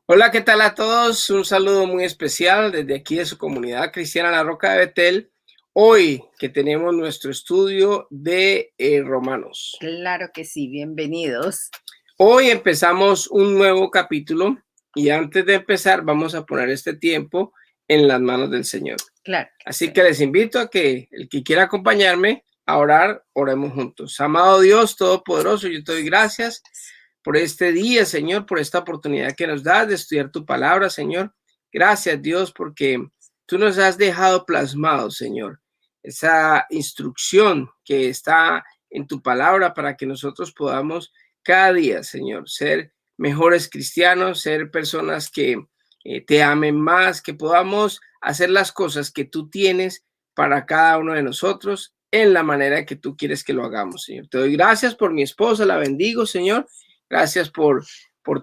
Hola, ¿qué tal a todos? Un saludo muy especial desde aquí de su comunidad cristiana La Roca de Betel. Hoy que tenemos nuestro estudio de Romanos. Claro que sí, bienvenidos. Hoy empezamos un nuevo capítulo y antes de empezar vamos a poner este tiempo en las manos del Señor. Claro que Así sí. que les invito a que el que quiera acompañarme a orar, oremos juntos. Amado Dios Todopoderoso, yo te doy gracias por este día, Señor, por esta oportunidad que nos das de estudiar tu palabra, Señor. Gracias, Dios, porque tú nos has dejado plasmado, Señor, esa instrucción que está en tu palabra para que nosotros podamos cada día, Señor, ser mejores cristianos, ser personas que te amen más, que podamos hacer las cosas que tú tienes para cada uno de nosotros en la manera que tú quieres que lo hagamos, Señor. Te doy gracias por mi esposa, la bendigo, Señor. Gracias por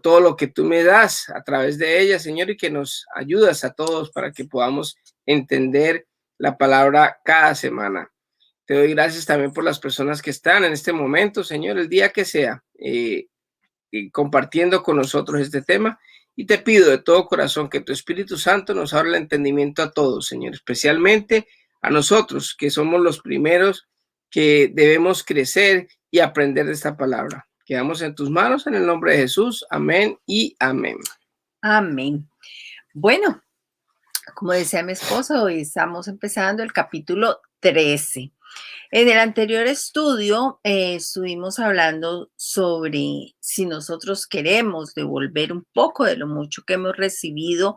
todo lo que tú me das a través de ella, Señor, y que nos ayudas a todos para que podamos entender la palabra cada semana. Te doy gracias también por las personas que están en este momento, Señor, el día que sea, compartiendo con nosotros este tema. Y te pido de todo corazón que tu Espíritu Santo nos abra el entendimiento a todos, Señor, especialmente a nosotros, que somos los primeros que debemos crecer y aprender de esta palabra. Quedamos en tus manos en el nombre de Jesús. Amén y amén. Amén. Bueno, como decía mi esposo, hoy estamos empezando el capítulo 13. En el anterior estudio estuvimos hablando sobre si nosotros queremos devolver un poco de lo mucho que hemos recibido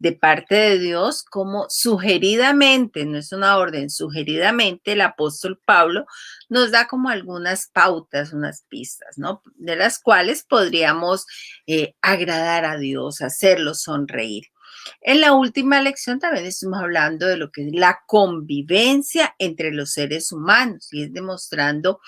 de parte de Dios, como sugeridamente, no es una orden, sugeridamente el apóstol Pablo nos da como algunas pautas, unas pistas, ¿no? De las cuales podríamos agradar a Dios, hacerlo sonreír. En la última lección también estuvimos hablando de lo que es la convivencia entre los seres humanos y es demostrando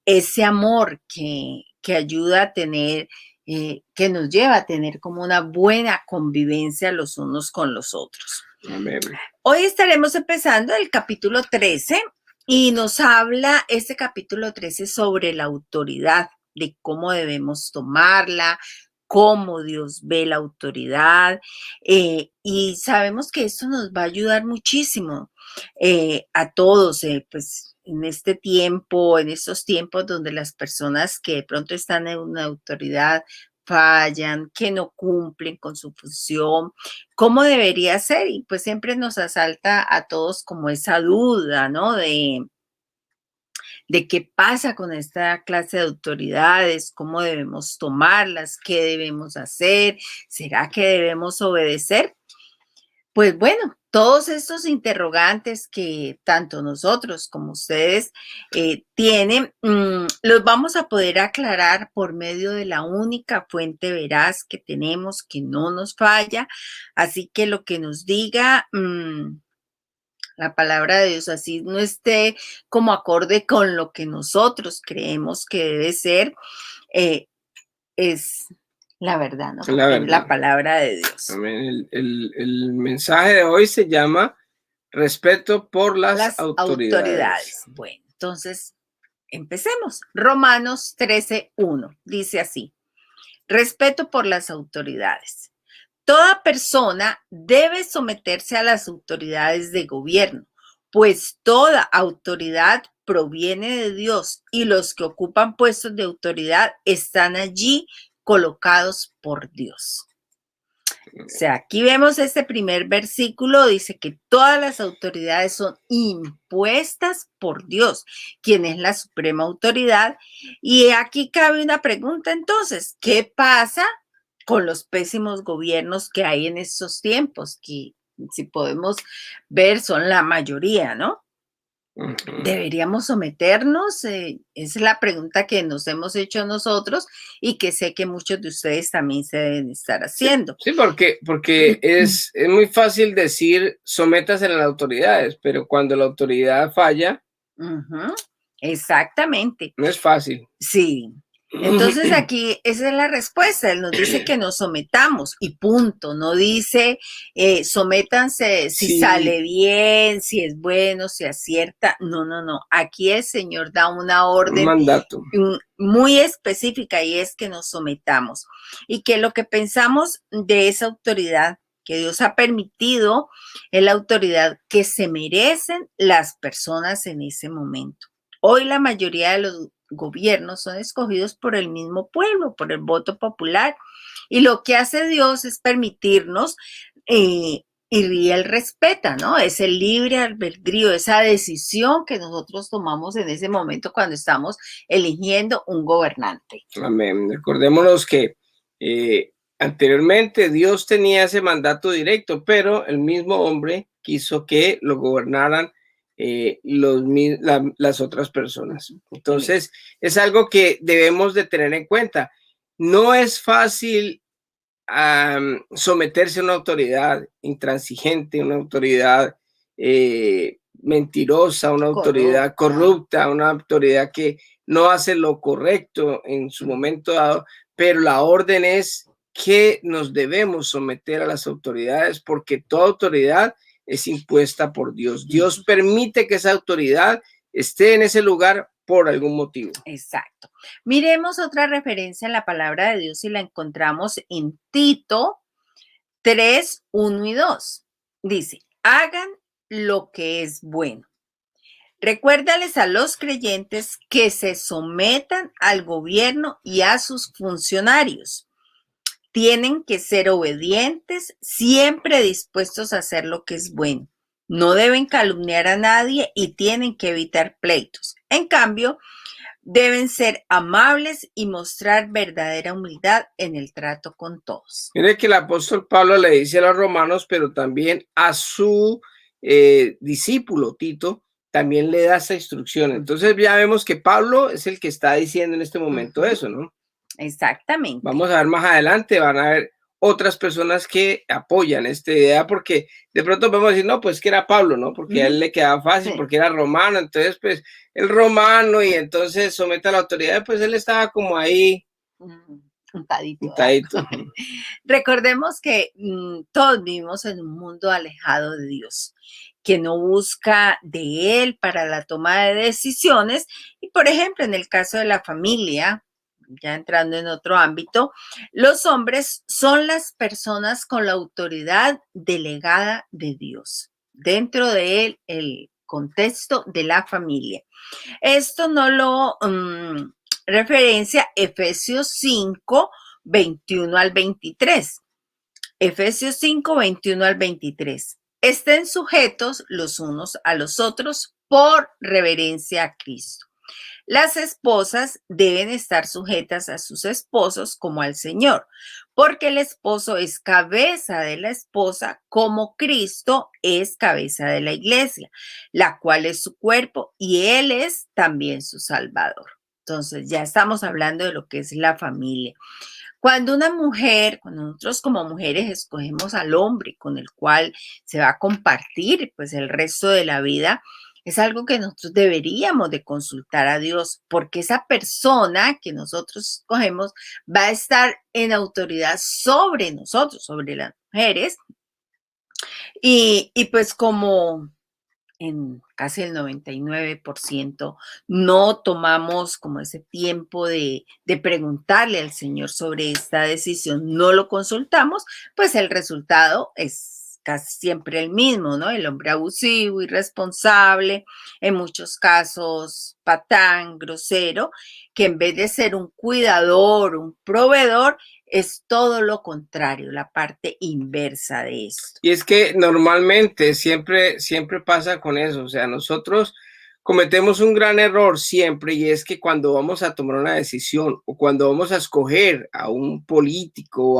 ese amor que ayuda a tener, que nos lleva a tener como una buena convivencia los unos con los otros. Amén. Hoy estaremos empezando el capítulo 13 y nos habla este capítulo 13 sobre la autoridad, de cómo debemos tomarla, cómo Dios ve la autoridad, y sabemos que esto nos va a ayudar muchísimo a todos, pues en este tiempo, en estos tiempos donde las personas que de pronto están en una autoridad fallan, que no cumplen con su función, cómo debería ser, y pues siempre nos asalta a todos como esa duda, ¿no? De qué pasa con esta clase de autoridades, cómo debemos tomarlas, qué debemos hacer, ¿será que debemos obedecer? Pues bueno, todos estos interrogantes que tanto nosotros como ustedes tienen, los vamos a poder aclarar por medio de la única fuente veraz que tenemos, que no nos falla. Así que lo que nos diga la palabra de Dios, así no esté como acorde con lo que nosotros creemos que debe ser, es la verdad, ¿no? La Es la verdad. palabra de Dios. Amén. El mensaje de hoy se llama respeto por las autoridades. Bueno, entonces empecemos. Romanos 13:1 dice así: respeto por las autoridades. Toda persona debe someterse a las autoridades de gobierno, pues toda autoridad proviene de Dios y los que ocupan puestos de autoridad están allí colocados por Dios. O sea, aquí vemos este primer versículo, dice que todas las autoridades son impuestas por Dios, quien es la suprema autoridad. Y aquí cabe una pregunta entonces, ¿qué pasa con los pésimos gobiernos que hay en estos tiempos? Que si podemos ver son la mayoría, ¿no? ¿Deberíamos someternos? Es la pregunta que nos hemos hecho nosotros y que sé que muchos de ustedes también se deben estar haciendo. Sí, porque es muy fácil decir sométase a las autoridades, pero cuando la autoridad falla, Exactamente. no es fácil. Sí. Entonces aquí esa es la respuesta. Él nos dice que nos sometamos y punto. No dice sométanse si sale bien, si es bueno, si acierta. No, no, no. Aquí el Señor da una un orden mandato. muy específica y es que nos sometamos. Y que lo que pensamos de esa autoridad que Dios ha permitido es la autoridad que se merecen las personas en ese momento. Hoy la mayoría de los gobiernos son escogidos por el mismo pueblo, por el voto popular. Y lo que hace Dios es permitirnos, y él respeta, ¿no? Es el libre albedrío, esa decisión que nosotros tomamos en ese momento cuando estamos eligiendo un gobernante. Amén. Recordémonos que anteriormente Dios tenía ese mandato directo, pero el mismo hombre quiso que lo gobernaran las otras personas. Entonces, es algo que debemos de tener en cuenta. No es fácil someterse a una autoridad intransigente, una autoridad mentirosa, una autoridad corrupta, una autoridad que no hace lo correcto en su momento dado, pero la orden es que nos debemos someter a las autoridades porque toda autoridad es impuesta por Dios. Dios permite que esa autoridad esté en ese lugar por algún motivo. Exacto. Miremos otra referencia en la palabra de Dios y la encontramos en Tito 3, 1 y 2. Dice, hagan lo que es bueno. Recuérdales a los creyentes que se sometan al gobierno y a sus funcionarios. Tienen que ser obedientes, siempre dispuestos a hacer lo que es bueno. No deben calumniar a nadie y tienen que evitar pleitos. En cambio, deben ser amables y mostrar verdadera humildad en el trato con todos. Mire que el apóstol Pablo le dice a los romanos, pero también a su discípulo Tito, también le da esa instrucción. Entonces ya vemos que Pablo es el que está diciendo en este momento eso, ¿no? Exactamente. Vamos a ver más adelante, van a ver otras personas que apoyan esta idea, porque de pronto podemos decir, no, pues que era Pablo, ¿no? Porque a él le quedaba fácil, sí, porque era romano, entonces pues el romano y entonces somete a la autoridad, pues él estaba como ahí. Untadito. Recordemos que todos vivimos en un mundo alejado de Dios, que no busca de Él para la toma de decisiones. Y por ejemplo, en el caso de la familia, ya entrando en otro ámbito, los hombres son las personas con la autoridad delegada de Dios dentro de el contexto de la familia. Esto no lo referencia Efesios 5, 21 al 23. Efesios 5, 21 al 23. Estén sujetos los unos a los otros por reverencia a Cristo. Las esposas deben estar sujetas a sus esposos como al Señor, porque el esposo es cabeza de la esposa como Cristo es cabeza de la iglesia, la cual es su cuerpo y Él es también su Salvador. Entonces ya estamos hablando de lo que es la familia. Cuando nosotros como mujeres escogemos al hombre con el cual se va a compartir pues el resto de la vida, es algo que nosotros deberíamos de consultar a Dios, porque esa persona que nosotros escogemos va a estar en autoridad sobre nosotros, sobre las mujeres. Y pues como en casi el 99% no tomamos como ese tiempo de preguntarle al Señor sobre esta decisión, no lo consultamos, pues el resultado es casi siempre el mismo, ¿no? El hombre abusivo, irresponsable, en muchos casos patán, grosero, que en vez de ser un cuidador, un proveedor, es todo lo contrario, la parte inversa de esto. Y es que normalmente siempre pasa con eso, o sea, nosotros cometemos un gran error siempre y es que cuando vamos a tomar una decisión o cuando vamos a escoger a un político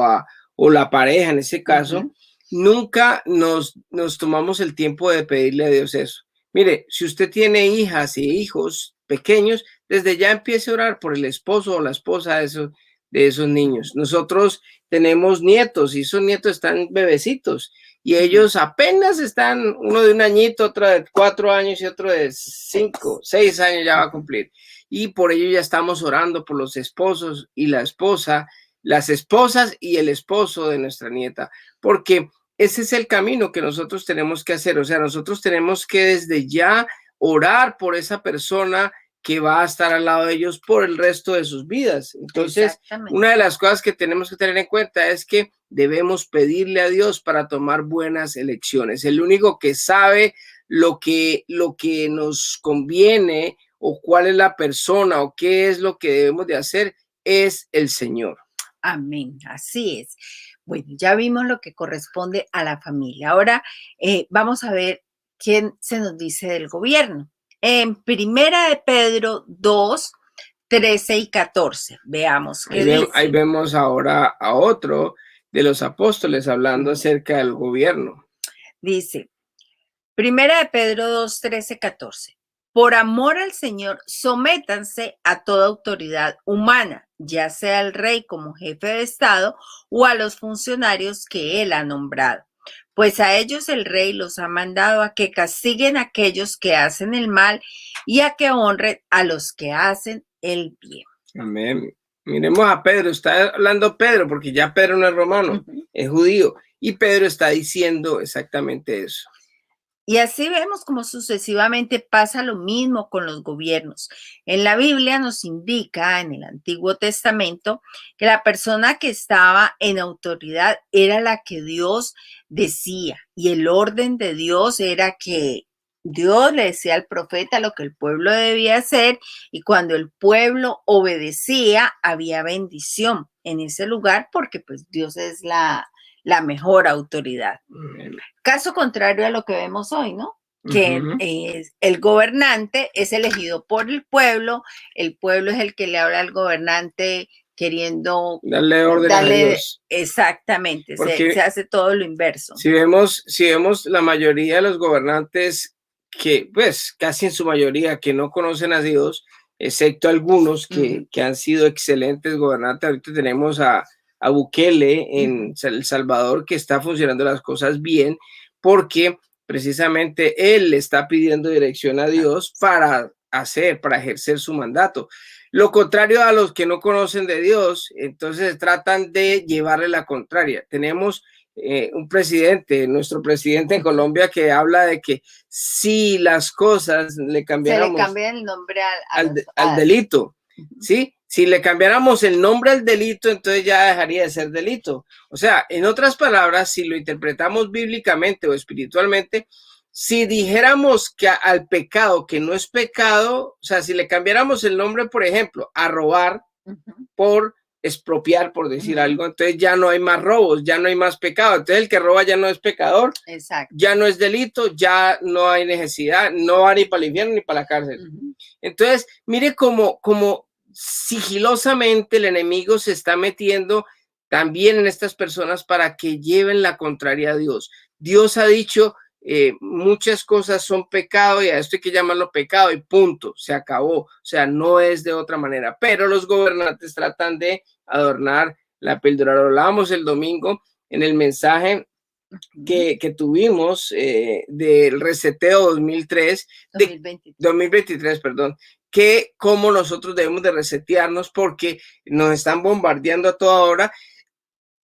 o la pareja en ese caso, nunca nos tomamos el tiempo de pedirle a Dios eso. Mire, si usted tiene hijas y hijos pequeños, desde ya empiece a orar por el esposo o la esposa de esos niños. Nosotros tenemos nietos y esos nietos están bebecitos y ellos apenas están, uno de 1 añito, otro de 4 años y otro de 5, 6 años ya va a cumplir. y por ello ya estamos orando por los esposos y la esposa, las esposas y el esposo de nuestra nieta, porque ese es el camino que nosotros tenemos que hacer. O sea, nosotros tenemos que desde ya orar por esa persona que va a estar al lado de ellos por el resto de sus vidas. Entonces, una de las cosas que tenemos que tener en cuenta es que debemos pedirle a Dios para tomar buenas elecciones. El único que sabe lo que nos conviene o cuál es la persona o qué es lo que debemos de hacer es el Señor. Amén, así es. Bueno, ya vimos lo que corresponde a la familia. Ahora vamos a ver quién se nos dice del gobierno. En Primera de Pedro 2, 13 y 14. Veamos qué dice. Ahí vemos ahora a otro de los apóstoles hablando acerca del gobierno. Dice, Primera de Pedro 2, 13, 14. Por amor al Señor, sométanse a toda autoridad humana, ya sea el rey como jefe de Estado o a los funcionarios que él ha nombrado. Pues a ellos el rey los ha mandado a que castiguen a aquellos que hacen el mal y a que honren a los que hacen el bien. Amén. Miremos a Pedro, está hablando Pedro, porque ya Pedro no es romano, es judío, y Pedro está diciendo exactamente eso. Y así vemos como sucesivamente pasa lo mismo con los gobiernos. En la Biblia nos indica, en el Antiguo Testamento, que la persona que estaba en autoridad era la que Dios decía, y el orden de Dios era que Dios le decía al profeta lo que el pueblo debía hacer, y cuando el pueblo obedecía, había bendición en ese lugar, porque pues Dios es la mejor autoridad. Caso contrario a lo que vemos hoy, ¿no? Que el gobernante es elegido por el pueblo es el que le habla al gobernante queriendo darle orden a Dios. Exactamente, se hace todo lo inverso. Si vemos la mayoría de los gobernantes que, pues, casi en su mayoría que no conocen a Dios, excepto algunos que han sido excelentes gobernantes. Ahorita tenemos a Bukele en El Salvador, que está funcionando las cosas bien, porque precisamente él le está pidiendo dirección a Dios para ejercer su mandato. Lo contrario a los que no conocen de Dios, entonces tratan de llevarle la contraria. Tenemos un presidente, nuestro presidente en Colombia, que habla de que si las cosas le cambiáramos, se le cambia el nombre al delito, ¿sí? Si le cambiáramos el nombre al delito, entonces ya dejaría de ser delito. O sea, en otras palabras, si lo interpretamos bíblicamente o espiritualmente, si dijéramos que al pecado que no es pecado, o sea, si le cambiáramos el nombre, por ejemplo, a robar por expropiar, por decir algo, entonces ya no hay más robos, ya no hay más pecado. Entonces el que roba ya no es pecador, ya no es delito, ya no hay necesidad, no va ni para el infierno ni para la cárcel. Entonces, mire cómo sigilosamente el enemigo se está metiendo también en estas personas para que lleven la contraria a Dios. Dios ha dicho muchas cosas son pecado y a esto hay que llamarlo pecado y punto, se acabó. O sea, no es de otra manera, pero los gobernantes tratan de adornar la píldora. Lo hablábamos el domingo en el mensaje que tuvimos del reseteo 2023, perdón, que cómo nosotros debemos de resetearnos porque nos están bombardeando a toda hora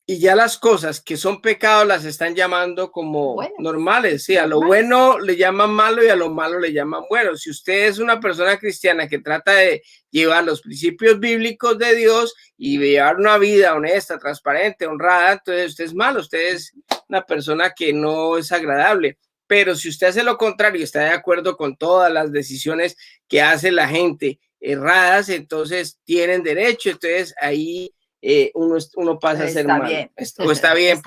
y ya las cosas que son pecados las están llamando como normales, sí, a lo bueno le llaman malo y a lo malo le llaman bueno. Si usted es una persona cristiana que trata de llevar los principios bíblicos de Dios y llevar una vida honesta, transparente, honrada, entonces usted es malo, usted es una persona que no es agradable. Pero si usted hace lo contrario y está de acuerdo con todas las decisiones que hace la gente erradas, entonces tienen derecho, entonces ahí uno pasa a ser malo. O está bien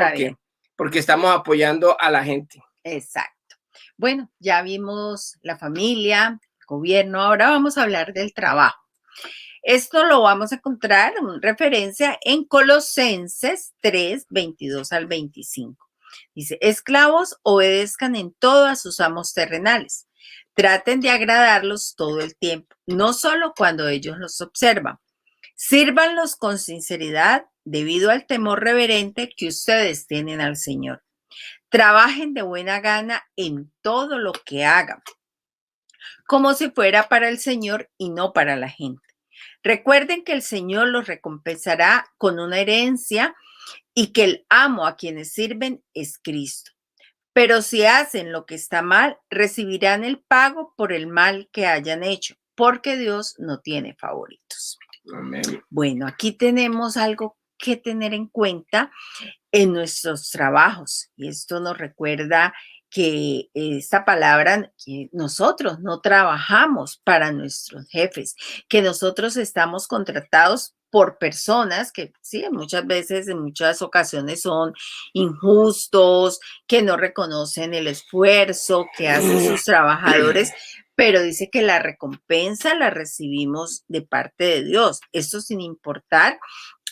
porque estamos apoyando a la gente. Exacto. Bueno, ya vimos la familia, el gobierno, ahora vamos a hablar del trabajo. Esto lo vamos a encontrar en referencia en Colosenses 3, 22 al 25. Dice, esclavos, obedezcan en todo a sus amos terrenales. Traten de agradarlos todo el tiempo, no solo cuando ellos los observan. Sírvanlos con sinceridad debido al temor reverente que ustedes tienen al Señor. Trabajen de buena gana en todo lo que hagan. como si fuera para el Señor y no para la gente. Recuerden que el Señor los recompensará con una herencia y que el amo a quienes sirven es Cristo. Pero si hacen lo que está mal, recibirán el pago por el mal que hayan hecho, porque Dios no tiene favoritos. Amén. Bueno, aquí tenemos algo que tener en cuenta en nuestros trabajos. Y esto nos recuerda que esta palabra, que nosotros no trabajamos para nuestros jefes, que nosotros estamos contratados por personas que sí, muchas veces, en muchas ocasiones son injustos, que no reconocen el esfuerzo que hacen sus trabajadores, pero dice que la recompensa la recibimos de parte de Dios. Esto sin importar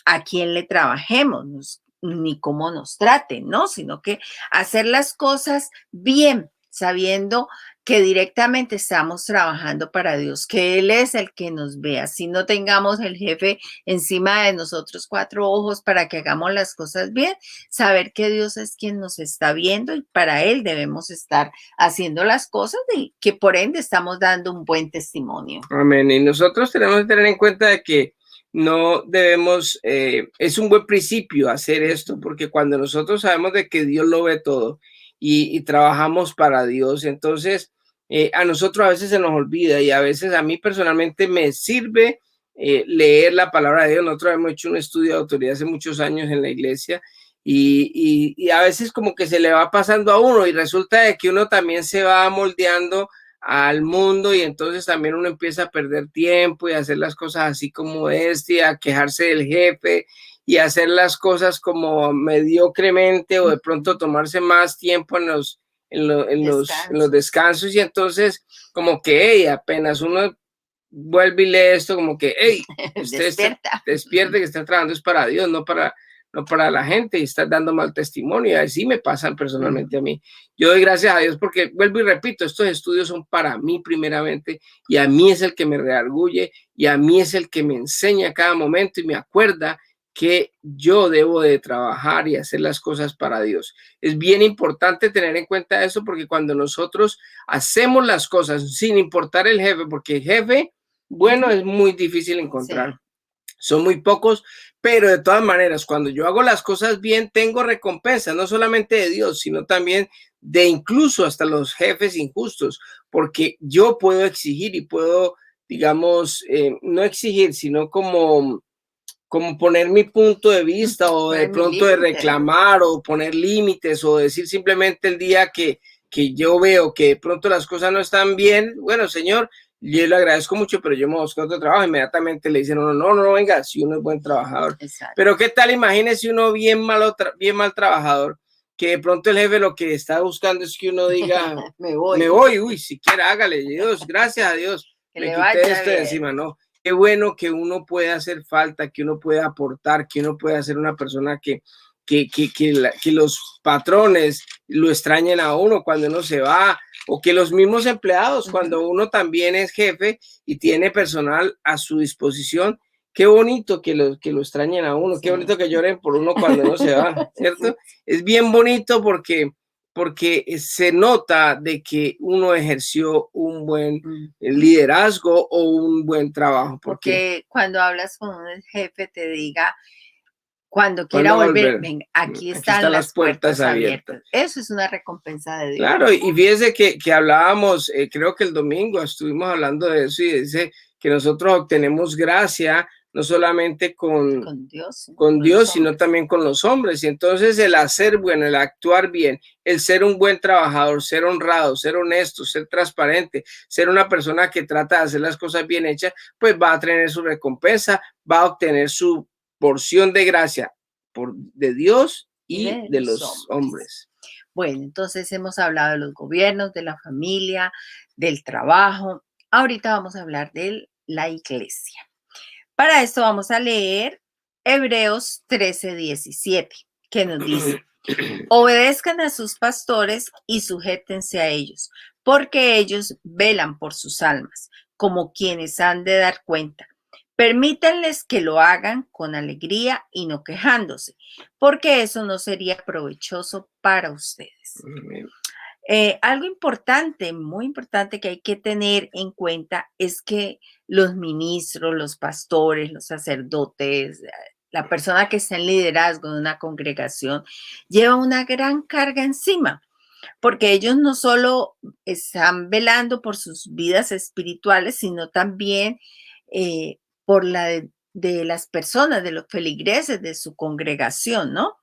a quién le trabajemos, ni cómo nos traten, ¿no? Sino que hacer las cosas bien, sabiendo que directamente estamos trabajando para Dios, que Él es el que nos vea. Si no tengamos el jefe encima de nosotros 4 ojos para que hagamos las cosas bien, saber que Dios es quien nos está viendo y para Él debemos estar haciendo las cosas y que por ende estamos dando un buen testimonio. Amén. Y nosotros tenemos que tener en cuenta de que no debemos, es un buen principio hacer esto, porque cuando nosotros sabemos de que Dios lo ve todo y trabajamos para Dios, entonces a nosotros a veces se nos olvida y a veces a mí personalmente me sirve leer la palabra de Dios. Nosotros hemos hecho un estudio de autoridad hace muchos años en la iglesia y a veces como que se le va pasando a uno y resulta de que uno también se va moldeando al mundo y entonces también uno empieza a perder tiempo y a hacer las cosas así como a quejarse del jefe y a hacer las cosas como mediocremente o de pronto tomarse más tiempo en los descansos y entonces como que hey, apenas uno vuelve y lee esto como que hey, usted despierta que está trabajando es para Dios, no para la gente y está dando mal testimonio. Y así me pasan personalmente a mí. Yo doy gracias a Dios porque, vuelvo y repito, estos estudios son para mí primeramente y a mí es el que me redarguye y a mí es el que me enseña cada momento y me acuerda que yo debo de trabajar y hacer las cosas para Dios. Es bien importante tener en cuenta eso porque cuando nosotros hacemos las cosas sin importar el jefe, porque el jefe, bueno, es muy difícil encontrar. Sí. Son muy pocos, pero de todas maneras, cuando yo hago las cosas bien, tengo recompensa, no solamente de Dios, sino también de incluso hasta los jefes injustos, porque yo puedo exigir y puedo, digamos, no exigir, sino como poner mi punto de vista o de pronto de reclamar o poner límites o decir simplemente el día que yo veo que de pronto las cosas no están bien, bueno, señor, yo le agradezco mucho, pero yo me busco otro trabajo. Inmediatamente le dicen, no, venga, si uno es buen trabajador. Exacto. Pero qué tal, imagínese uno bien mal trabajador, que de pronto el jefe lo que está buscando es que uno diga, me voy, uy, siquiera hágale, Dios, gracias a Dios, que me quité esto de encima, no. Qué bueno que uno puede hacer falta, que uno puede aportar, que uno puede ser una persona que los patrones lo extrañen a uno cuando uno se va, o que los mismos empleados, cuando uno también es jefe y tiene personal a su disposición, qué bonito que lo extrañen a uno, sí. Qué bonito que lloren por uno cuando uno se va, ¿cierto? Sí. Es bien bonito porque se nota de que uno ejerció un buen liderazgo o un buen trabajo. Porque cuando hablas con un jefe te diga, cuando quiera volver, venga, aquí están las puertas abiertas. Eso es una recompensa de Dios. Claro, y fíjese que hablábamos, creo que el domingo estuvimos hablando de eso y dice que nosotros obtenemos gracia no solamente con Dios, sino también con los hombres. Y entonces el hacer bueno, el actuar bien, el ser un buen trabajador, ser honrado, ser honesto, ser transparente, ser una persona que trata de hacer las cosas bien hechas, pues va a tener su recompensa, va a obtener su porción de gracia de Dios y de los hombres. Bueno, entonces hemos hablado de los gobiernos, de la familia, del trabajo. Ahorita vamos a hablar de la iglesia. Para esto vamos a leer Hebreos 13:17, que nos dice, obedezcan a sus pastores y sujétense a ellos, porque ellos velan por sus almas, como quienes han de dar cuenta. Permítanles que lo hagan con alegría y no quejándose, porque eso no sería provechoso para ustedes. Algo importante, muy importante que hay que tener en cuenta es que los ministros, los pastores, los sacerdotes, la persona que está en liderazgo de una congregación, lleva una gran carga encima, porque ellos no solo están velando por sus vidas espirituales, sino también por la de las personas, de los feligreses de su congregación, ¿no?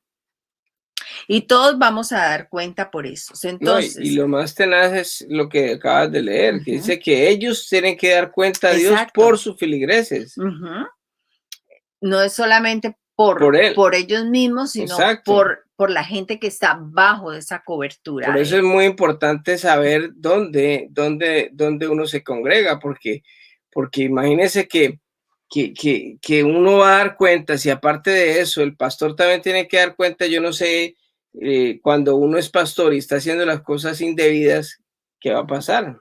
Y todos vamos a dar cuenta por eso. No, y Entonces, lo más tenaz es lo que acabas de leer, que ujú, dice que ellos tienen que dar cuenta a Dios por exacto. sus feligreses, Ujú. No es solamente por él. por ellos mismos, sino Exacto. por la gente que está bajo esa cobertura Por de eso él. es muy importante saber dónde uno se congrega, porque imagínese que uno va a dar cuenta, si aparte de eso, el pastor también tiene que dar cuenta, yo no sé, cuando uno es pastor y está haciendo las cosas indebidas, ¿qué va a pasar?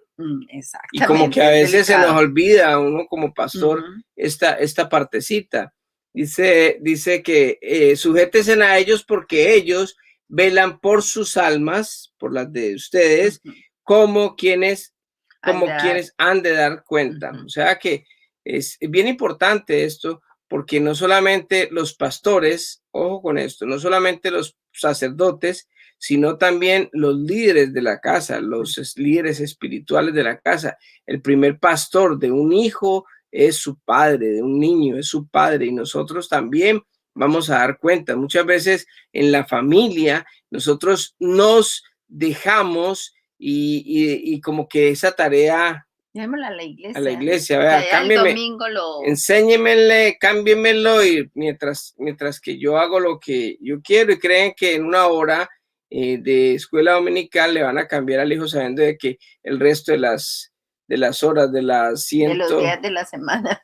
Y como que a Exactamente, es veces se nos delicado. olvida a uno como pastor Ujú, esta partecita. Dice que sujétense a ellos porque ellos velan por sus almas, por las de ustedes, ujú. como quienes, Han de como dar. quienes han de dar cuenta. Ujú, O sea que es bien importante esto, porque no solamente los pastores, ojo con esto, no solamente los sacerdotes, sino también los líderes de la casa, los líderes espirituales de la casa. El primer pastor de un hijo es su padre, de un niño es su padre, y nosotros también vamos a dar cuenta. Muchas veces en la familia nosotros nos dejamos y como que esa tarea llevémosla a la iglesia, iglesia, que vea, allá el cámbieme, domingo lo... enséñemele, cámbiemelo y mientras que yo hago lo que yo quiero y creen que en una hora de escuela dominical le van a cambiar al hijo sabiendo de que el resto de las horas de los días de la semana.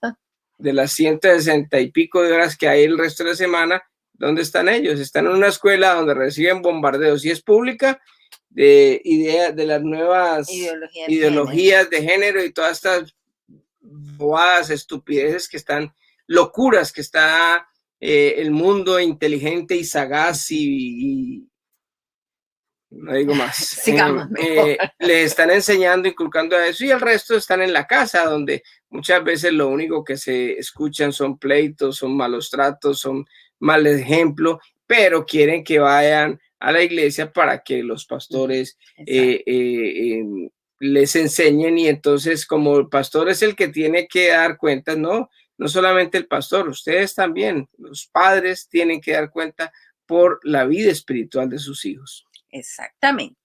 de las 160 y pico de horas que hay el resto de la semana, ¿dónde están ellos? Están en una escuela donde reciben bombardeos y es pública de ideas de las nuevas Ideología de género. ideologías de género y todas estas bobadas, estupideces que están, locuras que está el mundo inteligente y sagaz y no digo más, Sigamos mejor. le están enseñando, inculcando a eso y el resto están en la casa donde muchas veces lo único que se escuchan son pleitos, son malos tratos, son mal ejemplo, pero quieren que vayan a la iglesia para que los pastores Exacto. les enseñen y entonces como el pastor es el que tiene que dar cuenta, no solamente el pastor, ustedes también, los padres tienen que dar cuenta por la vida espiritual de sus hijos. Exactamente.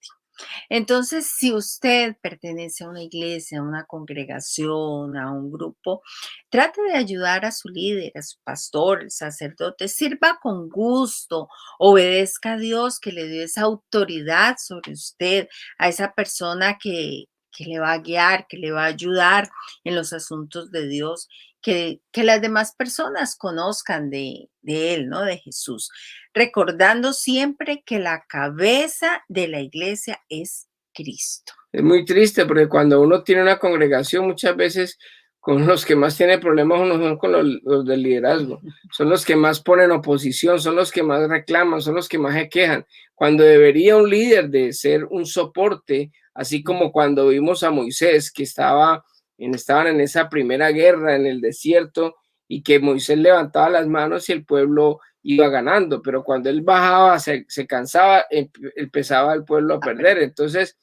Entonces, si usted pertenece a una iglesia, a una congregación, a un grupo, trate de ayudar a su líder, a su pastor, el sacerdote, sirva con gusto, obedezca a Dios que le dio esa autoridad sobre usted, a esa persona que le va a guiar, que le va a ayudar en los asuntos de Dios, que las demás personas conozcan de Él, ¿no? De Jesús, recordando siempre que la cabeza de la iglesia es Cristo. Es muy triste porque cuando uno tiene una congregación, muchas veces con los que más tiene problemas uno son con los del liderazgo. Son los que más ponen oposición, son los que más reclaman, son los que más se quejan. Cuando debería un líder de ser un soporte, así como cuando vimos a Moisés que estaban en esa primera guerra en el desierto y que Moisés levantaba las manos y el pueblo iba ganando, pero cuando él bajaba, se cansaba, empezaba el pueblo a perder. Entonces,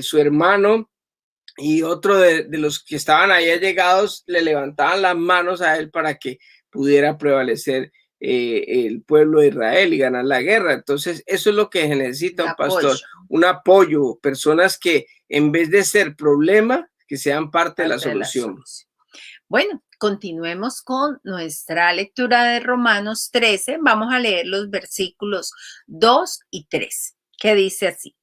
su hermano y otro de los que estaban ahí allegados le levantaban las manos a él para que pudiera prevalecer el pueblo de Israel y ganar la guerra. Entonces, eso es lo que necesita Un un pastor, apoyo, un apoyo, personas que en vez de ser problema, que sean parte de la parte de la solución. solución. Bueno, continuemos con nuestra lectura de Romanos 13. Vamos a leer los versículos 2 y 3, que dice así.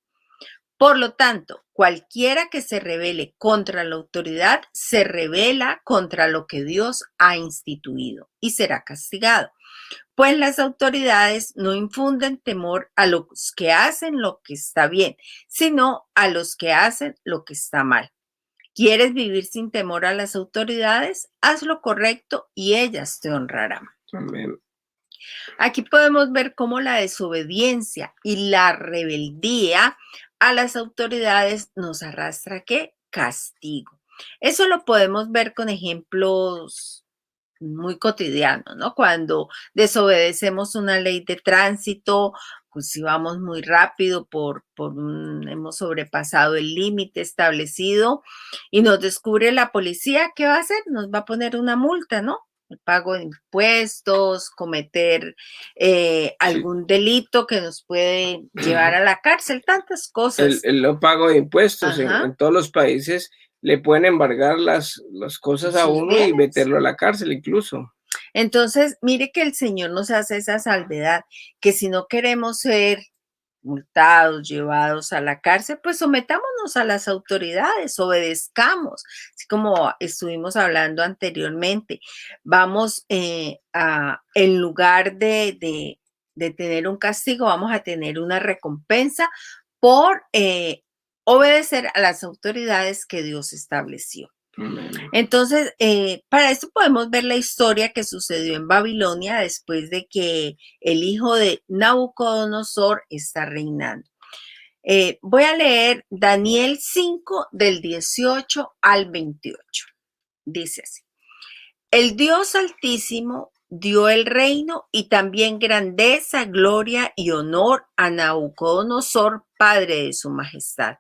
Por lo tanto, cualquiera que se rebele contra la autoridad se rebela contra lo que Dios ha instituido y será castigado. Pues las autoridades no infunden temor a los que hacen lo que está bien, sino a los que hacen lo que está mal. ¿Quieres vivir sin temor a las autoridades? Haz lo correcto y ellas te honrarán. Amén. Aquí podemos ver cómo la desobediencia y la rebeldía a las autoridades nos arrastra ¿qué? Castigo. Eso lo podemos ver con ejemplos muy cotidianos, ¿no? Cuando desobedecemos una ley de tránsito, pues si vamos muy rápido hemos sobrepasado el límite establecido y nos descubre la policía, ¿qué va a hacer? Nos va a poner una multa, ¿no? El pago de impuestos, cometer Sí. algún delito que nos puede llevar a la cárcel, tantas cosas. El no pago de impuestos Ajá, en todos los países le pueden embargar las cosas a sus uno y bienes. meterlo a la cárcel incluso. Entonces, mire que el Señor nos hace esa salvedad, que si no queremos ser multados, llevados a la cárcel, pues sometámonos a las autoridades, obedezcamos, así como estuvimos hablando anteriormente. Vamos en lugar de tener un castigo, vamos a tener una recompensa por obedecer a las autoridades que Dios estableció. Amén. Entonces, para esto podemos ver la historia que sucedió en Babilonia después de que el hijo de Nabucodonosor está reinando. Voy a leer Daniel 5 del 18 al 28. Dice así: el Dios Altísimo dio el reino y también grandeza, gloria y honor a Nabucodonosor, padre de su majestad.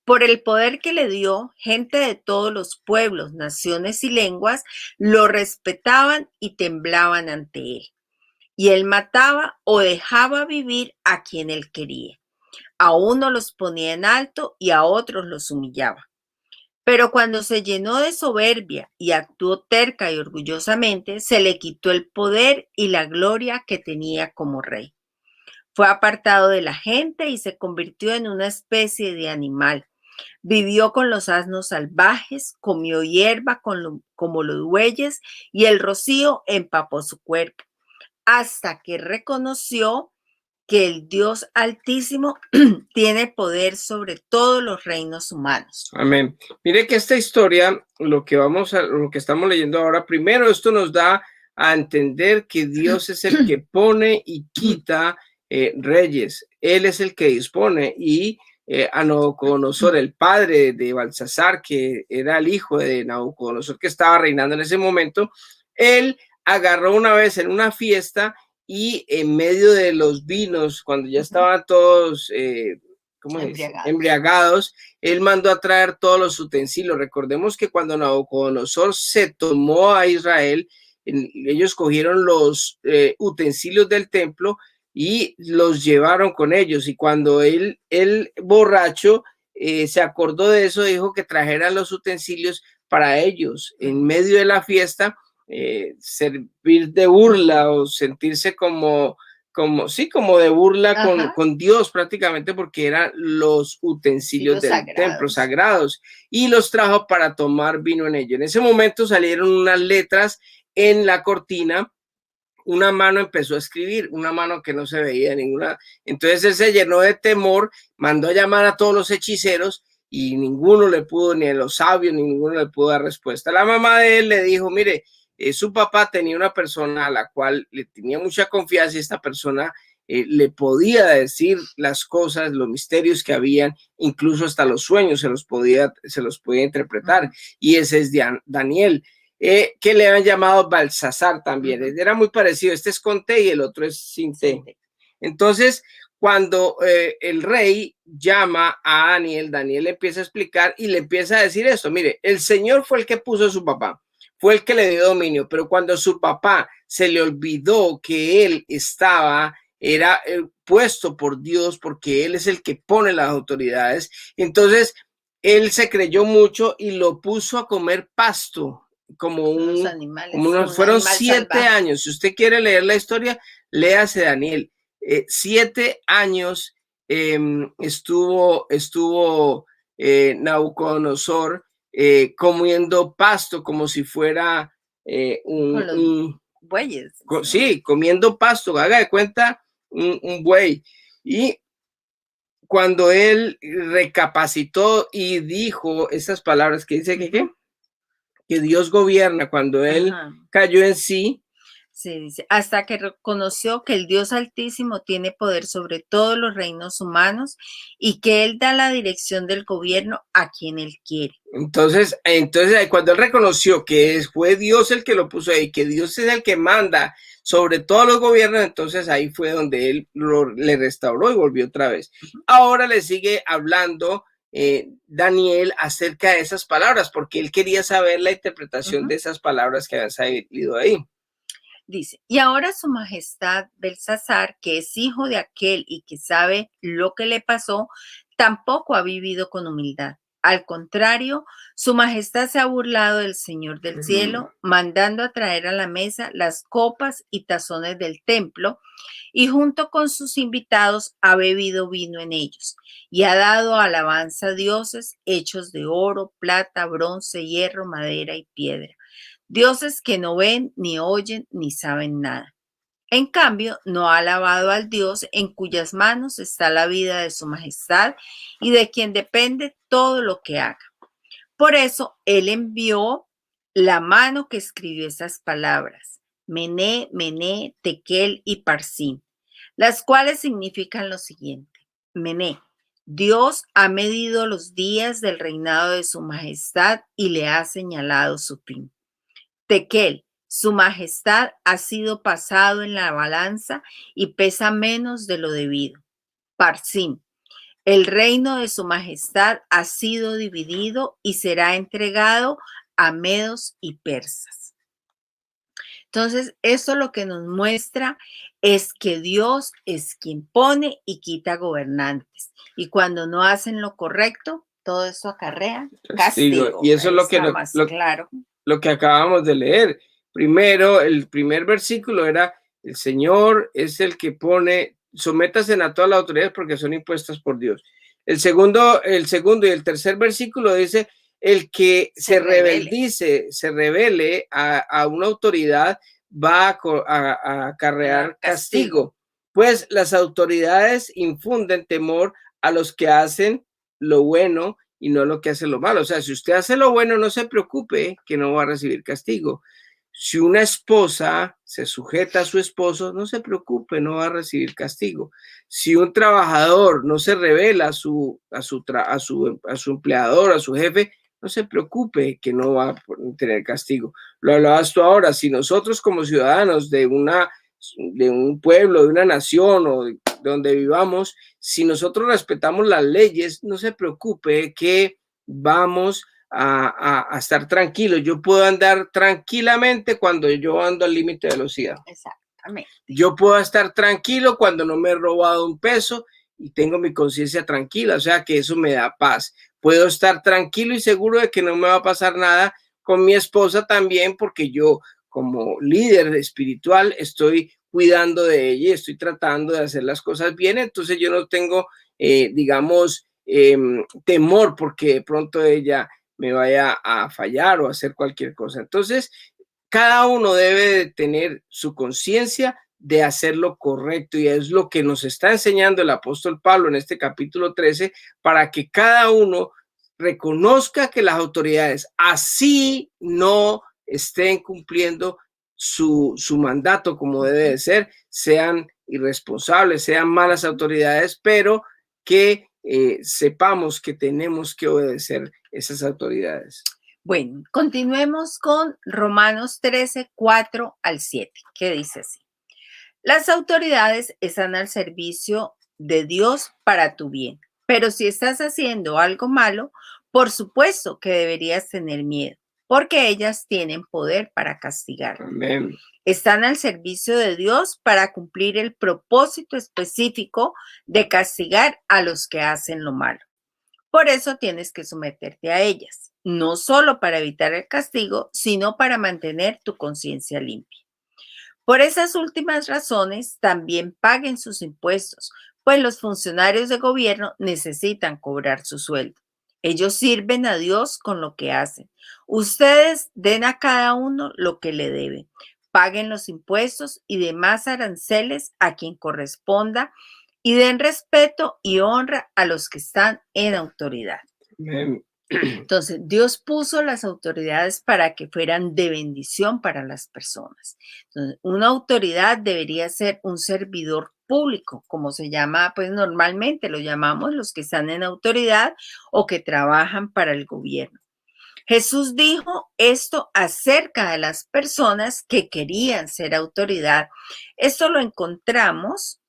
Por el poder que le dio, gente de todos los pueblos, naciones y lenguas lo respetaban y temblaban ante él. Y él mataba o dejaba vivir a quien él quería. A unos los ponía en alto y a otros los humillaba. Pero cuando se llenó de soberbia y actuó terca y orgullosamente, se le quitó el poder y la gloria que tenía como rey. Fue apartado de la gente y se convirtió en una especie de animal. Vivió con los asnos salvajes, comió hierba como los bueyes y el rocío empapó su cuerpo, hasta que reconoció que el Dios Altísimo tiene poder sobre todos los reinos humanos. Amén. Mire que esta historia, lo que estamos leyendo ahora, primero esto nos da a entender que Dios es el que pone y quita reyes. Él es el que dispone y a Nabucodonosor, el padre de Balsasar, que era el hijo de Nabucodonosor que estaba reinando en ese momento, él agarró una vez en una fiesta y en medio de los vinos, cuando ya estaban todos, ¿cómo se dice? Embriagados, él mandó a traer todos los utensilios. Recordemos que cuando Nabucodonosor se tomó a Israel, ellos cogieron los utensilios del templo y los llevaron con ellos. Y cuando él borracho, se acordó de eso, dijo que trajeran los utensilios para ellos en medio de la fiesta, servir de burla o sentirse como de burla con Dios prácticamente, porque eran los utensilios del templo sagrados y los trajo para tomar vino en ello. En ese momento salieron unas letras en la cortina, una mano empezó a escribir, una mano que no se veía ninguna. Entonces él se llenó de temor, mandó a llamar a todos los hechiceros y ninguno le pudo, ni a los sabios, ni ninguno le pudo dar respuesta. La mamá de él le dijo, mire, su papá tenía una persona a la cual le tenía mucha confianza y esta persona le podía decir las cosas, los misterios que habían, incluso hasta los sueños se los podía interpretar. Y ese es Daniel. Que le han llamado Balsasar también. Era muy parecido. Este es con T y el otro es sin T. Entonces, cuando el rey llama a Daniel, Daniel le empieza a explicar y le empieza a decir esto. Mire, el Señor fue el que puso a su papá, fue el que le dio dominio, pero cuando su papá se le olvidó que él era puesto por Dios, porque él es el que pone las autoridades, entonces él se creyó mucho y lo puso a comer pasto. Fueron 7 años. Si usted quiere leer la historia, léase Daniel. 7 años estuvo Nabucodonosor comiendo pasto como si fuera bueyes. Sí, comiendo pasto, haga de cuenta un buey. Y cuando él recapacitó y dijo esas palabras que dice que Dios gobierna, cuando él cayó en sí, Sí, dice, hasta que reconoció que el Dios Altísimo tiene poder sobre todos los reinos humanos y que Él da la dirección del gobierno a quien Él quiere. Entonces, cuando él reconoció que fue Dios el que lo puso ahí, que Dios es el que manda sobre todos los gobiernos, entonces ahí fue donde él le restauró y volvió otra vez. Ahora le sigue hablando Daniel acerca de esas palabras, porque él quería saber la interpretación de esas palabras que habían salido ahí. Dice, y ahora su majestad Belsasar, que es hijo de aquel y que sabe lo que le pasó, tampoco ha vivido con humildad. Al contrario, su majestad se ha burlado del Señor del cielo, mandando a traer a la mesa las copas y tazones del templo, y junto con sus invitados ha bebido vino en ellos, y ha dado alabanza a dioses hechos de oro, plata, bronce, hierro, madera y piedra. Dioses que no ven, ni oyen, ni saben nada. En cambio, no ha alabado al Dios en cuyas manos está la vida de su majestad y de quien depende todo lo que haga. Por eso, él envió la mano que escribió esas palabras, Mené, Mené, Tekel y Parsim, las cuales significan lo siguiente. Mené, Dios ha medido los días del reinado de su majestad y le ha señalado su fin. Tekel, su majestad ha sido pasado en la balanza y pesa menos de lo debido. Parsim, el reino de su majestad ha sido dividido y será entregado a medos y persas. Entonces, eso lo que nos muestra es que Dios es quien pone y quita gobernantes. Y cuando no hacen lo correcto, todo eso acarrea castigo. Y eso es lo que, claro. Lo que acabamos de leer. Primero, el primer versículo era, el Señor es el que pone, sométase a todas las autoridades porque son impuestas por Dios. El segundo y el tercer versículo dice, el que se rebele a una autoridad va a acarrear castigo. Pues las autoridades infunden temor a los que hacen lo bueno y no lo que hace lo malo. O sea, si usted hace lo bueno, no se preocupe que no va a recibir castigo. Si una esposa se sujeta a su esposo, no se preocupe, no va a recibir castigo. Si un trabajador no se revela a su empleador, a su jefe, no se preocupe que no va a tener castigo. Lo hablabas tú ahora, si nosotros como ciudadanos de un pueblo, de una nación o de donde vivamos, si nosotros respetamos las leyes, no se preocupe que vamos a estar tranquilos. Yo puedo andar tranquilamente cuando yo ando al límite de velocidad. Exactamente. Yo puedo estar tranquilo cuando no me he robado un peso y tengo mi conciencia tranquila, o sea que eso me da paz. Puedo estar tranquilo y seguro de que no me va a pasar nada con mi esposa también, porque yo como líder espiritual estoy cuidando de ella y estoy tratando de hacer las cosas bien, entonces yo no tengo, temor porque de pronto ella me vaya a fallar o hacer cualquier cosa. Entonces, cada uno debe de tener su conciencia de hacer lo correcto y es lo que nos está enseñando el apóstol Pablo en este capítulo 13 para que cada uno reconozca que las autoridades así no estén cumpliendo su mandato como debe de ser, sean irresponsables, sean malas autoridades, pero que sepamos que tenemos que obedecer esas autoridades. Bueno, continuemos con Romanos 13, 4 al 7, que dice así. Las autoridades están al servicio de Dios para tu bien, pero si estás haciendo algo malo, por supuesto que deberías tener miedo, porque ellas tienen poder para castigar. Amén. Están al servicio de Dios para cumplir el propósito específico de castigar a los que hacen lo malo. Por eso tienes que someterte a ellas, no solo para evitar el castigo, sino para mantener tu conciencia limpia. Por esas últimas razones, también paguen sus impuestos, pues los funcionarios de gobierno necesitan cobrar su sueldo. Ellos sirven a Dios con lo que hacen. Ustedes den a cada uno lo que le deben. Paguen los impuestos y demás aranceles a quien corresponda y den respeto y honra a los que están en autoridad. Entonces, Dios puso las autoridades para que fueran de bendición para las personas. Entonces, una autoridad debería ser un servidor público, como se llama, pues normalmente lo llamamos los que están en autoridad o que trabajan para el gobierno. Jesús dijo esto acerca de las personas que querían ser autoridad. Esto lo encontramos.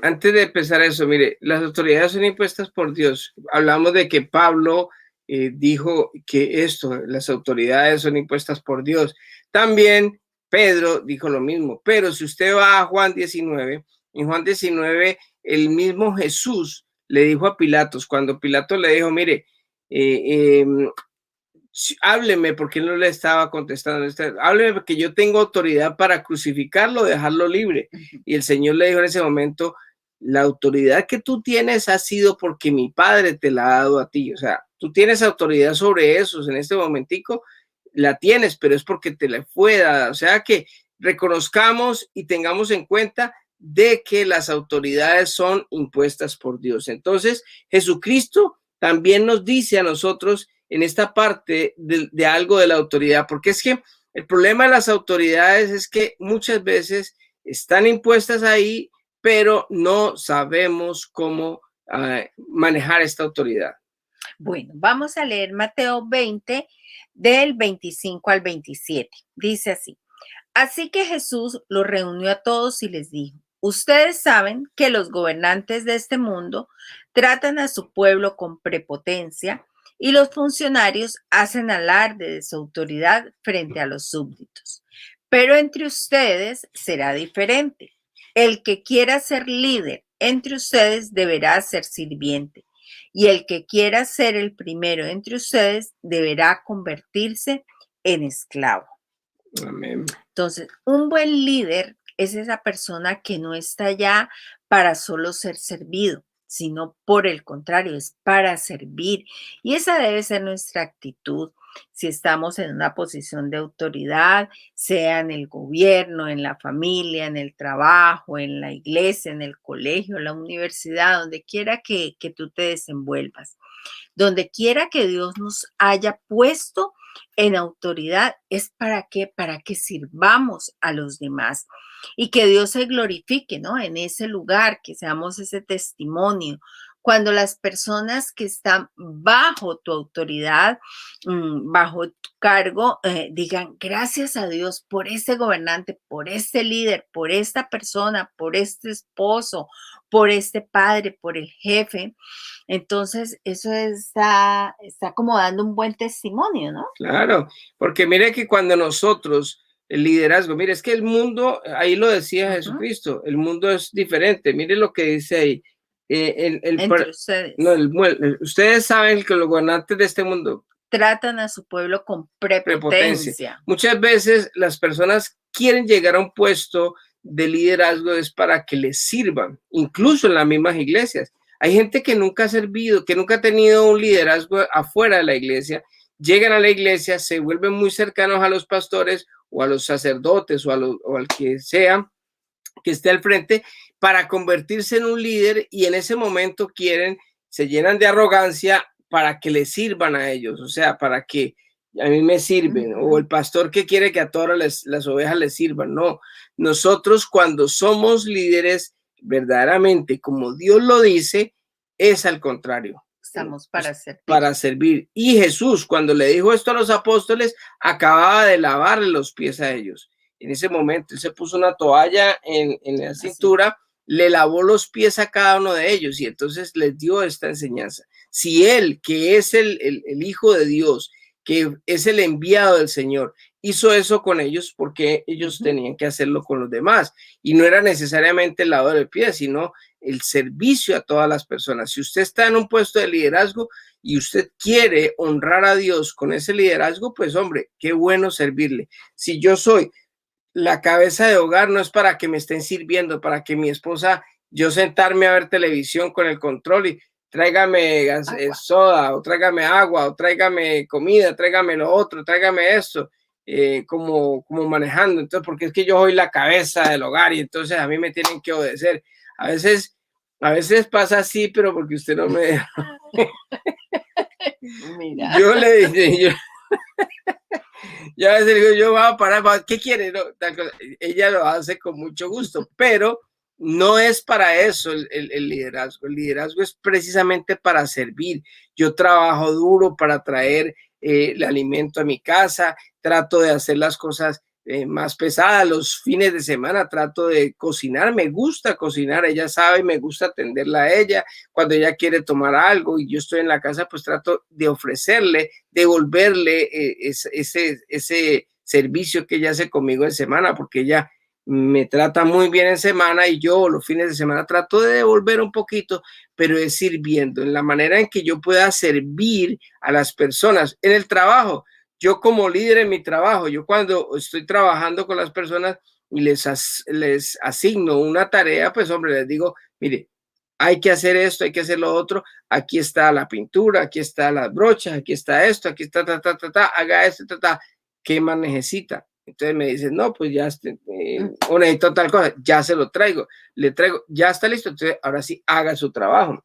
Antes de empezar eso, mire, las autoridades son impuestas por Dios. Hablamos de que Pablo dijo que las autoridades son impuestas por Dios. También Pedro dijo lo mismo, pero si usted va a Juan 19, en Juan 19, el mismo Jesús le dijo a Pilatos, cuando Pilatos le dijo, mire, hábleme, porque él no le estaba contestando, hábleme porque yo tengo autoridad para crucificarlo, dejarlo libre. Y el Señor le dijo en ese momento, la autoridad que tú tienes ha sido porque mi Padre te la ha dado a ti. O sea, tú tienes autoridad sobre esos en este momentico, la tienes, pero es porque te la fue dada. O sea, que reconozcamos y tengamos en cuenta de que las autoridades son impuestas por Dios. Entonces, Jesucristo también nos dice a nosotros en esta parte de algo de la autoridad, porque es que el problema de las autoridades es que muchas veces están impuestas ahí, pero no sabemos cómo manejar esta autoridad. Bueno, vamos a leer Mateo 20, del 25 al 27. Dice así: así que Jesús los reunió a todos y les dijo: ustedes saben que los gobernantes de este mundo tratan a su pueblo con prepotencia y los funcionarios hacen alarde de su autoridad frente a los súbditos. Pero entre ustedes será diferente. El que quiera ser líder entre ustedes deberá ser sirviente, y el que quiera ser el primero entre ustedes deberá convertirse en esclavo. Amén. Entonces, un buen líder es esa persona que no está allá para solo ser servido, sino por el contrario, es para servir. Y esa debe ser nuestra actitud si estamos en una posición de autoridad, sea en el gobierno, en la familia, en el trabajo, en la iglesia, en el colegio, en la universidad, donde quiera que tú te desenvuelvas. Donde quiera que Dios nos haya puesto en autoridad, es para que sirvamos a los demás y que Dios se glorifique, ¿no? En ese lugar, que seamos ese testimonio. Cuando las personas que están bajo tu autoridad, bajo tu cargo, digan gracias a Dios por este gobernante, por este líder, por esta persona, por este esposo, por este padre, por el jefe. Entonces, eso está como dando un buen testimonio, ¿no? Claro, porque mire que cuando nosotros, el liderazgo, mire, es que el mundo, ahí lo decía Jesucristo, el mundo es diferente. Mire lo que dice ahí. Entre ustedes. No, ustedes saben que los gobernantes de este mundo tratan a su pueblo con prepotencia. Muchas veces las personas quieren llegar a un puesto de liderazgo es para que les sirvan, incluso en las mismas iglesias. Hay gente que nunca ha servido, que nunca ha tenido un liderazgo afuera de la iglesia, llegan a la iglesia, se vuelven muy cercanos a los pastores o a los sacerdotes o al que sea que esté al frente para convertirse en un líder, y en ese momento se llenan de arrogancia para que les sirvan a ellos, o sea, para que a mí me sirven, o el pastor que quiere que a todas las ovejas les sirvan. No, nosotros cuando somos líderes verdaderamente como Dios lo dice, es al contrario. Estamos para servir. Para servir. Y Jesús, cuando le dijo esto a los apóstoles, acababa de lavarle los pies a ellos. En ese momento, él se puso una toalla en la cintura, le lavó los pies a cada uno de ellos y entonces les dio esta enseñanza. Si él, que es el Hijo de Dios, que es el enviado del Señor, hizo eso con ellos, porque ellos tenían que hacerlo con los demás. Y no era necesariamente el lavado de pies, sino el servicio a todas las personas. Si usted está en un puesto de liderazgo y usted quiere honrar a Dios con ese liderazgo, pues hombre, qué bueno servirle. Si yo soy la cabeza de hogar, no es para que me estén sirviendo, para que mi esposa, yo sentarme a ver televisión con el control y tráigame soda, o tráigame agua, o tráigame comida, tráigame lo otro, tráigame esto, como manejando. Entonces, porque es que yo soy la cabeza del hogar y entonces a mí me tienen que obedecer. A veces pasa así, pero porque usted no me deja. Mira. Yo le dije, yo a veces le digo, yo voy a parar, ¿qué quiere? No, tal cosa. Ella lo hace con mucho gusto, pero no es para eso el liderazgo. El liderazgo es precisamente para servir. Yo trabajo duro para traer el alimento a mi casa, trato de hacer las cosas más pesadas. Los fines de semana trato de cocinar, me gusta cocinar, ella sabe, me gusta atenderla a ella. Cuando ella quiere tomar algo y yo estoy en la casa, pues trato de ofrecerle, devolverle ese servicio que ella hace conmigo en semana, porque ella me trata muy bien en semana y yo los fines de semana trato de devolver un poquito, pero es sirviendo, en la manera en que yo pueda servir a las personas en el trabajo. Yo como líder en mi trabajo, yo cuando estoy trabajando con las personas y les asigno una tarea, pues hombre, les digo, mire, hay que hacer esto, hay que hacer lo otro, aquí está la pintura, aquí está las brochas, aquí está esto, aquí está, haga esto, ¿qué más necesita? Entonces me dicen, no, pues ya, o necesito tal cosa, ya se lo traigo, le traigo, ya está listo, entonces ahora sí haga su trabajo.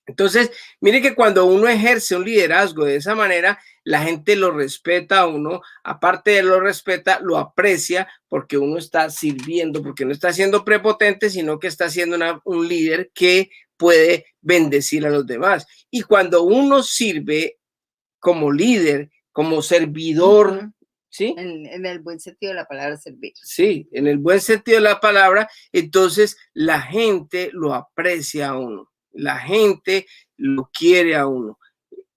Entonces, mire que cuando uno ejerce un liderazgo de esa manera, la gente lo respeta a uno, aparte de lo respeta, lo aprecia porque uno está sirviendo, porque no está siendo prepotente, sino que está siendo un líder que puede bendecir a los demás. Y cuando uno sirve como líder, como servidor, ¿sí? En el buen sentido de la palabra servir. Sí, en el buen sentido de la palabra, entonces la gente lo aprecia a uno, la gente lo quiere a uno.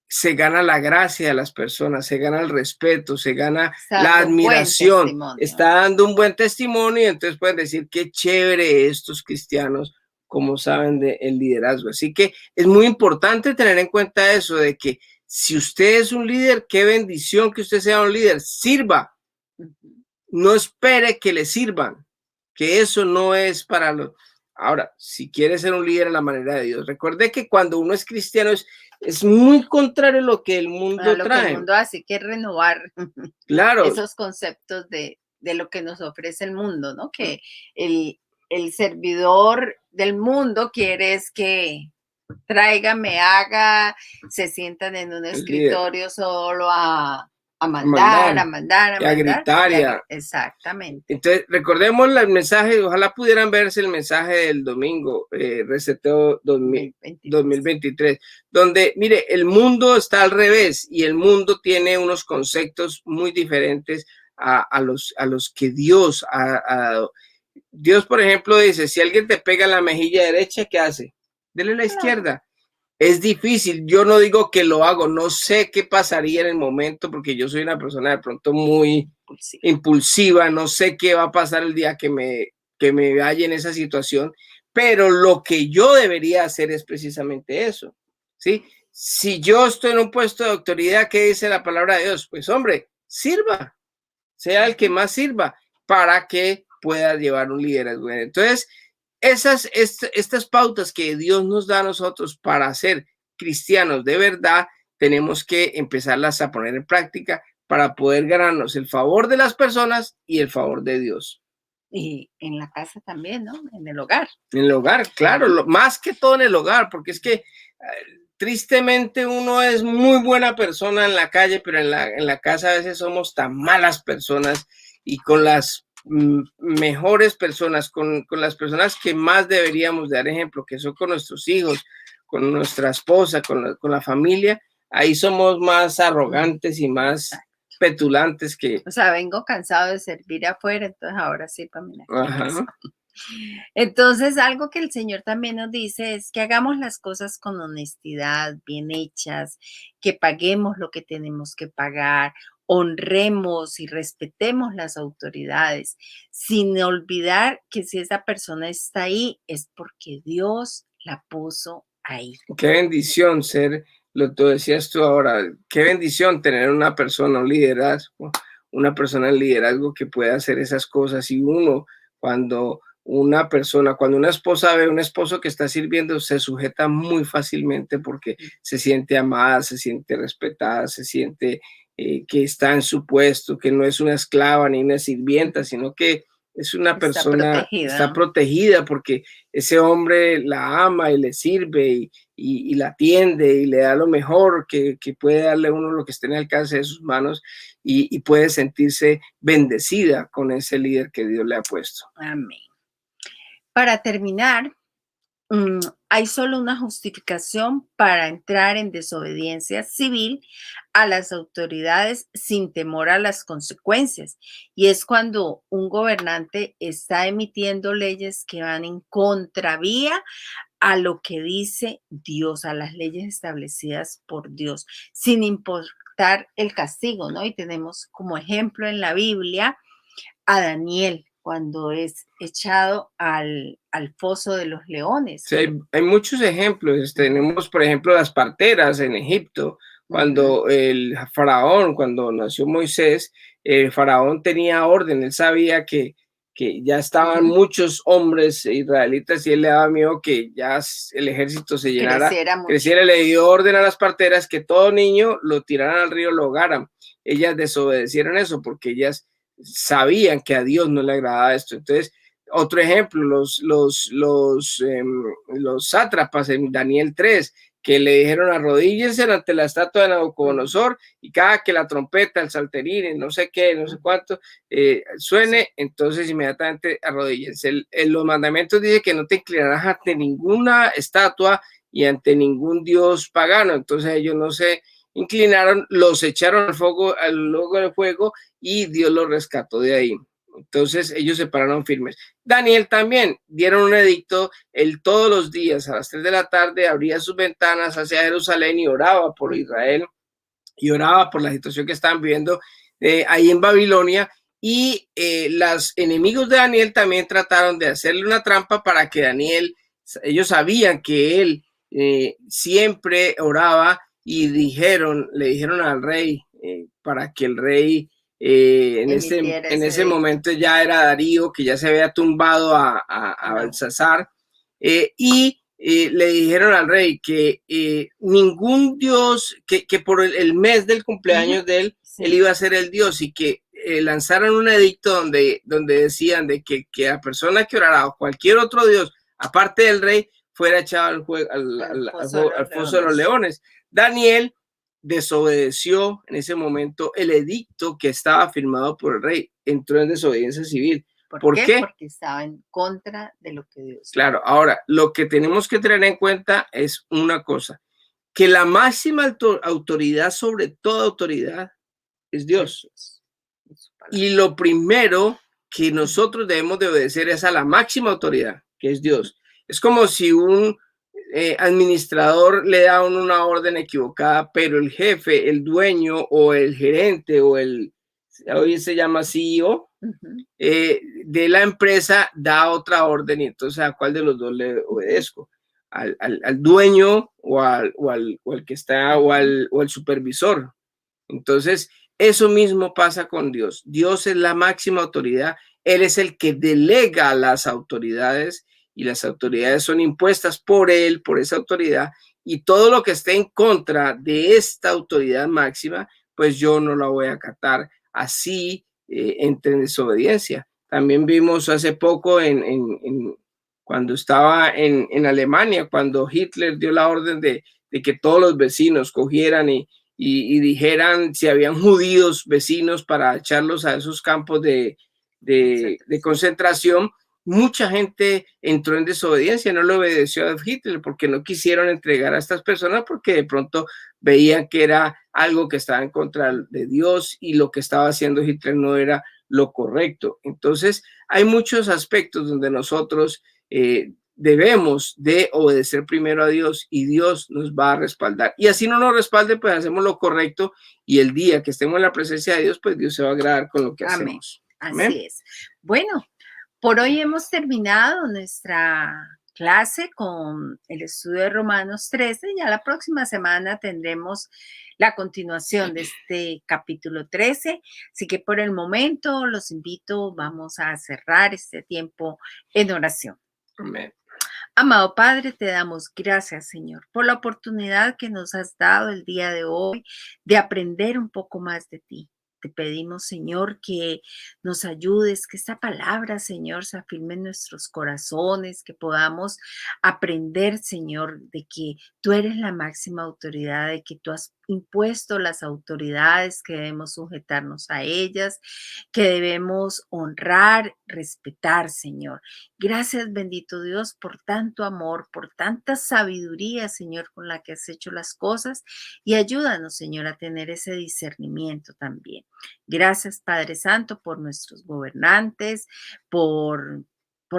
Se gana la gracia de las personas, se gana el respeto, se gana la admiración, está dando un buen testimonio y entonces pueden decir qué chévere estos cristianos, como saben del liderazgo. Así que es muy importante tener en cuenta eso de que si usted es un líder, qué bendición que usted sea un líder, sirva. No espere que le sirvan, que eso no es para los... Ahora, si quiere ser un líder a la manera de Dios, recuerde que cuando uno es cristiano es muy contrario a lo que el mundo trae. Que el mundo hace, que renovar claro. esos conceptos de lo que nos ofrece el mundo, ¿no? Que el servidor del mundo quiere es que traiga, me haga, se sientan en un escritorio solo a mandar, a gritar. Exactamente. Entonces, recordemos el mensaje, ojalá pudieran verse el mensaje del domingo, Reseteo 2023, donde, mire, el mundo está al revés y el mundo tiene unos conceptos muy diferentes a los que Dios ha dado. Dios, por ejemplo, dice, si alguien te pega en la mejilla derecha, ¿qué hace? Dele la izquierda. Es difícil, yo no digo que lo hago, no sé qué pasaría en el momento porque yo soy una persona de pronto muy impulsiva, no sé qué va a pasar el día que me vaya en esa situación, pero lo que yo debería hacer es precisamente eso, ¿sí? Si yo estoy en un puesto de autoridad, ¿qué dice la palabra de Dios? Pues hombre, sirva, sea el que más sirva para que pueda llevar un liderazgo. Entonces, estas pautas que Dios nos da a nosotros para ser cristianos de verdad, tenemos que empezarlas a poner en práctica para poder ganarnos el favor de las personas y el favor de Dios. Y en la casa también, ¿no? En el hogar. En el hogar, claro, más que todo en el hogar, porque es que tristemente uno es muy buena persona en la calle, pero en la casa a veces somos tan malas personas y con las mejores personas, con las personas que más deberíamos dar ejemplo, que son con nuestros hijos, con nuestra esposa, con la familia, ahí somos más arrogantes y más petulantes que... O sea, vengo cansado de servir afuera, entonces ahora sí para mí. Entonces, algo que el Señor también nos dice es que hagamos las cosas con honestidad, bien hechas, que paguemos lo que tenemos que pagar, honremos y respetemos las autoridades, sin olvidar que si esa persona está ahí es porque Dios la puso ahí. Qué bendición ser, lo que decías tú ahora, qué bendición tener una persona, un liderazgo, una persona en liderazgo que pueda hacer esas cosas. Y uno, cuando una esposa ve a un esposo que está sirviendo, se sujeta muy fácilmente porque se siente amada, se siente respetada, se siente que está en su puesto, que no es una esclava ni una sirvienta, sino que es una Está persona, está protegida. protegida porque ese hombre la ama y le sirve y la atiende y le da lo mejor que puede darle a uno lo que esté en el alcance de sus manos y puede sentirse bendecida con ese líder que Dios le ha puesto. Amén. Para terminar, hay solo una justificación para entrar en desobediencia civil a las autoridades sin temor a las consecuencias. Y es cuando un gobernante está emitiendo leyes que van en contravía a lo que dice Dios, a las leyes establecidas por Dios, sin importar el castigo, ¿no? Y tenemos como ejemplo en la Biblia a Daniel cuando es echado al foso de los leones. Sí, hay muchos ejemplos. Tenemos, por ejemplo, las parteras en Egipto. Cuando el faraón, cuando nació Moisés, el faraón tenía orden, él sabía que ya estaban muchos hombres israelitas y él le daba miedo que ya el ejército se llenara, Creciera mucho. creciera, le dio orden a las parteras que todo niño lo tiraran al río, lo ahogaran. Ellas desobedecieron eso porque ellas sabían que a Dios no le agradaba esto. Entonces, otro ejemplo, los sátrapas en Daniel 3, que le dijeron arrodíllense ante la estatua de Nabucodonosor y cada que la trompeta, el salterín, no sé qué, no sé cuánto, suene, entonces inmediatamente arrodíllense. Los mandamientos dice que no te inclinarás ante ninguna estatua y ante ningún dios pagano. Entonces ellos no se inclinaron, los echaron al fuego, al luego del fuego y Dios los rescató de ahí. Entonces ellos se pararon firmes. Daniel también dieron un edicto, él todos los días a las 3 de la tarde abría sus ventanas hacia Jerusalén y oraba por Israel y oraba por la situación que estaban viviendo ahí en Babilonia. Y los enemigos de Daniel también trataron de hacerle una trampa para que Daniel, ellos sabían que él siempre oraba y le dijeron al rey para que el rey en ese momento ya era Darío, que ya se había tumbado a Belsasar, y le dijeron al rey que ningún dios, que por el mes del cumpleaños de él, él iba a ser el dios y que lanzaron un edicto donde decían de que la persona que orara o cualquier otro dios, aparte del rey, fuera echado al foso de los leones. Daniel desobedeció en ese momento el edicto que estaba firmado por el rey, entró en desobediencia civil. ¿Por qué? Porque estaba en contra de lo que Dios. Claro, ahora lo que tenemos que tener en cuenta es una cosa, que la máxima autoridad sobre toda autoridad es Dios. Y lo primero que nosotros debemos de obedecer es a la máxima autoridad, que es Dios. Es como si un administrador le da una orden equivocada, pero el jefe, el dueño o el gerente o hoy se llama CEO de la empresa da otra orden y entonces ¿a cuál de los dos le obedezco? ¿Al dueño o al que está o al supervisor? Entonces, eso mismo pasa con Dios. Dios es la máxima autoridad. Él es el que delega a las autoridades y las autoridades son impuestas por él, por esa autoridad. Y todo lo que esté en contra de esta autoridad máxima, pues yo no la voy a acatar. Así entre en desobediencia. También vimos hace poco cuando estaba en Alemania, cuando Hitler dio la orden de que todos los vecinos cogieran y dijeran si habían judíos vecinos para echarlos a esos campos de concentración, mucha gente entró en desobediencia, no le obedeció a Hitler porque no quisieron entregar a estas personas porque de pronto veían que era algo que estaba en contra de Dios y lo que estaba haciendo Hitler no era lo correcto. Entonces, hay muchos aspectos donde nosotros debemos de obedecer primero a Dios y Dios nos va a respaldar. Y así no nos respalde, pues hacemos lo correcto y el día que estemos en la presencia de Dios, pues Dios se va a agradar con lo que hacemos. Amén. Así es. Bueno, por hoy hemos terminado nuestra clase con el estudio de Romanos 13. Ya la próxima semana tendremos la continuación de este capítulo 13. Así que por el momento los invito, vamos a cerrar este tiempo en oración. Amén. Amado Padre, te damos gracias, Señor, por la oportunidad que nos has dado el día de hoy de aprender un poco más de ti. te pedimos, Señor, que nos ayudes, que esta palabra, Señor, se afirme en nuestros corazones, que podamos aprender, Señor, de que tú eres la máxima autoridad, de que tú has impuesto las autoridades, que debemos sujetarnos a ellas, que debemos honrar, respetar, Señor. Gracias, bendito Dios, por tanto amor, por tanta sabiduría, Señor, con la que has hecho las cosas, y ayúdanos, Señor, a tener ese discernimiento también. Gracias, Padre Santo, por nuestros gobernantes, por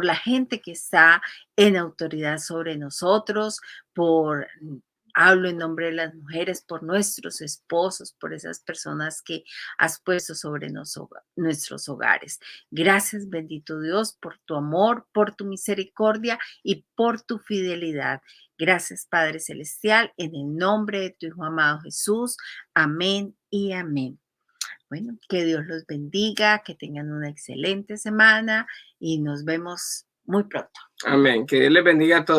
la gente que está en autoridad sobre nosotros, hablo en nombre de las mujeres, por nuestros esposos, por esas personas que has puesto sobre nuestros hogares. Gracias, bendito Dios, por tu amor, por tu misericordia y por tu fidelidad. Gracias, Padre Celestial, en el nombre de tu Hijo amado Jesús. Amén y amén. Bueno, que Dios los bendiga, que tengan una excelente semana y nos vemos muy pronto. Amén. Que Dios les bendiga a todos.